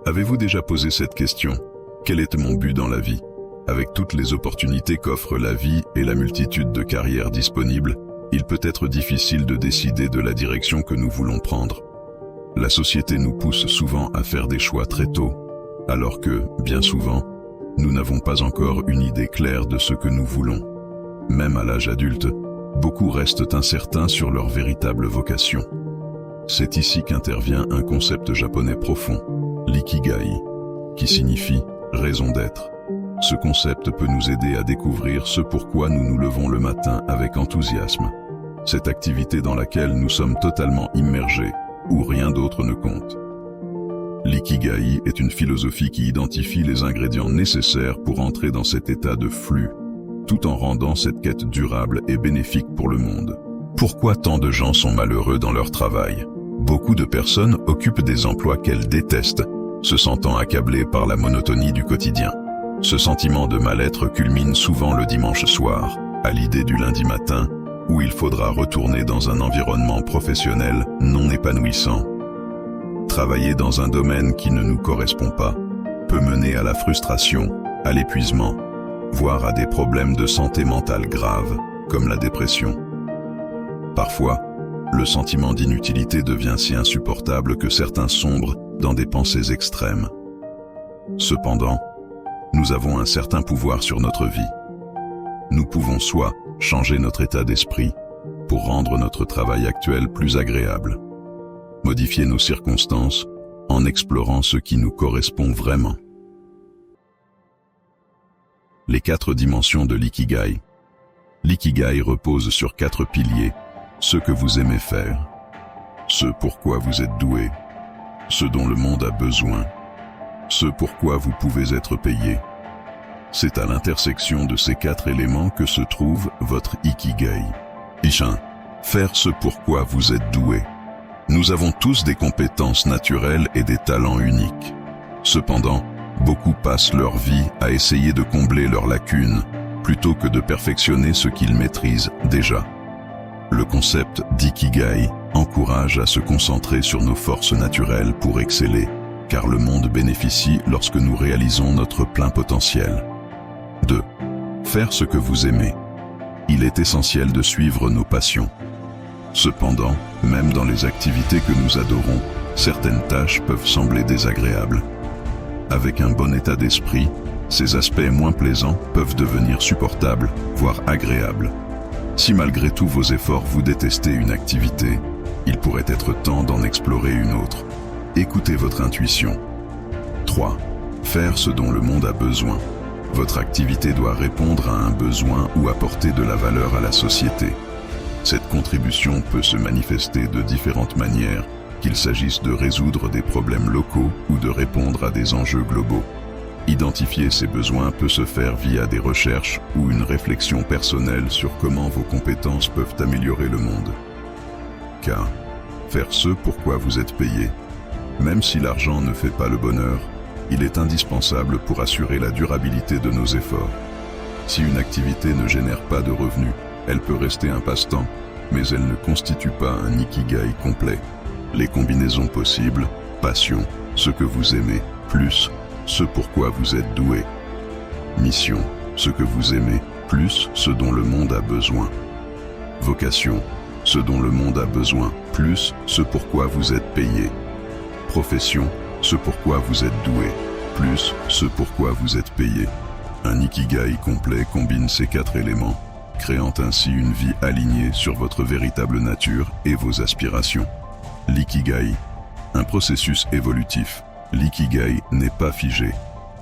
Avez-vous déjà posé cette question? Quel est mon but dans la vie? Avec toutes les opportunités qu'offre la vie et la multitude de carrières disponibles, il peut être difficile de décider de la direction que nous voulons prendre. La société nous pousse souvent à faire des choix très tôt, alors que, bien souvent, nous n'avons pas encore une idée claire de ce que nous voulons. Même à l'âge adulte, beaucoup restent incertains sur leur véritable vocation. C'est ici qu'intervient un concept japonais profond, l'ikigai, qui signifie raison d'être. Ce concept peut nous aider à découvrir ce pourquoi nous nous levons le matin avec enthousiasme. Cette activité dans laquelle nous sommes totalement immergés, où rien d'autre ne compte. L'ikigai est une philosophie qui identifie les ingrédients nécessaires pour entrer dans cet état de flux, tout en rendant cette quête durable et bénéfique pour le monde. Pourquoi tant de gens sont malheureux dans leur travail? Beaucoup de personnes occupent des emplois qu'elles détestent, se sentant accablées par la monotonie du quotidien. Ce sentiment de mal-être culmine souvent le dimanche soir, à l'idée du lundi matin, où il faudra retourner dans un environnement professionnel non épanouissant. Travailler dans un domaine qui ne nous correspond pas peut mener à la frustration, à l'épuisement, voire à des problèmes de santé mentale graves, comme la dépression. Parfois, le sentiment d'inutilité devient si insupportable que certains sombrent dans des pensées extrêmes. Cependant, nous avons un certain pouvoir sur notre vie. Nous pouvons soit changer notre état d'esprit pour rendre notre travail actuel plus agréable, modifier nos circonstances en explorant ce qui nous correspond vraiment. Les 4 dimensions de l'ikigai. L'ikigai repose sur 4 piliers: ce que vous aimez faire, ce pourquoi vous êtes doué, ce dont le monde a besoin, ce pourquoi vous pouvez être payé. C'est à l'intersection de ces 4 éléments que se trouve votre ikigai. Ishin, faire ce pourquoi vous êtes doué. Nous avons tous des compétences naturelles et des talents uniques. Cependant, beaucoup passent leur vie à essayer de combler leurs lacunes, plutôt que de perfectionner ce qu'ils maîtrisent déjà. Le concept d'ikigai encourage à se concentrer sur nos forces naturelles pour exceller, car le monde bénéficie lorsque nous réalisons notre plein potentiel. 2. Faire ce que vous aimez. Il est essentiel de suivre nos passions. Cependant, même dans les activités que nous adorons, certaines tâches peuvent sembler désagréables. Avec un bon état d'esprit, ces aspects moins plaisants peuvent devenir supportables, voire agréables. Si malgré tous vos efforts vous détestez une activité, il pourrait être temps d'en explorer une autre. Écoutez votre intuition. 3. Faire ce dont le monde a besoin. Votre activité doit répondre à un besoin ou apporter de la valeur à la société. Cette contribution peut se manifester de différentes manières, qu'il s'agisse de résoudre des problèmes locaux ou de répondre à des enjeux globaux. Identifier ces besoins peut se faire via des recherches ou une réflexion personnelle sur comment vos compétences peuvent améliorer le monde. Car, faire ce pourquoi vous êtes payé. Même si l'argent ne fait pas le bonheur, il est indispensable pour assurer la durabilité de nos efforts. Si une activité ne génère pas de revenus, elle peut rester un passe-temps, mais elle ne constitue pas un ikigai complet. Les combinaisons possibles, passion, ce que vous aimez, plus ce pourquoi vous êtes doué. Mission, ce que vous aimez, plus ce dont le monde a besoin. Vocation, ce dont le monde a besoin, plus ce pourquoi vous êtes payé. Profession, ce pourquoi vous êtes doué, plus ce pourquoi vous êtes payé. Un ikigai complet combine ces 4 éléments, créant ainsi une vie alignée sur votre véritable nature et vos aspirations. L'ikigai, un processus évolutif. L'ikigai n'est pas figé.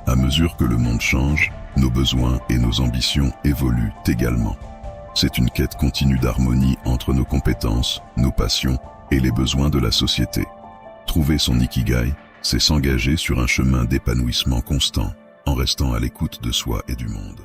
À mesure que le monde change, nos besoins et nos ambitions évoluent également. C'est une quête continue d'harmonie entre nos compétences, nos passions et les besoins de la société. Trouver son ikigai, c'est s'engager sur un chemin d'épanouissement constant, en restant à l'écoute de soi et du monde.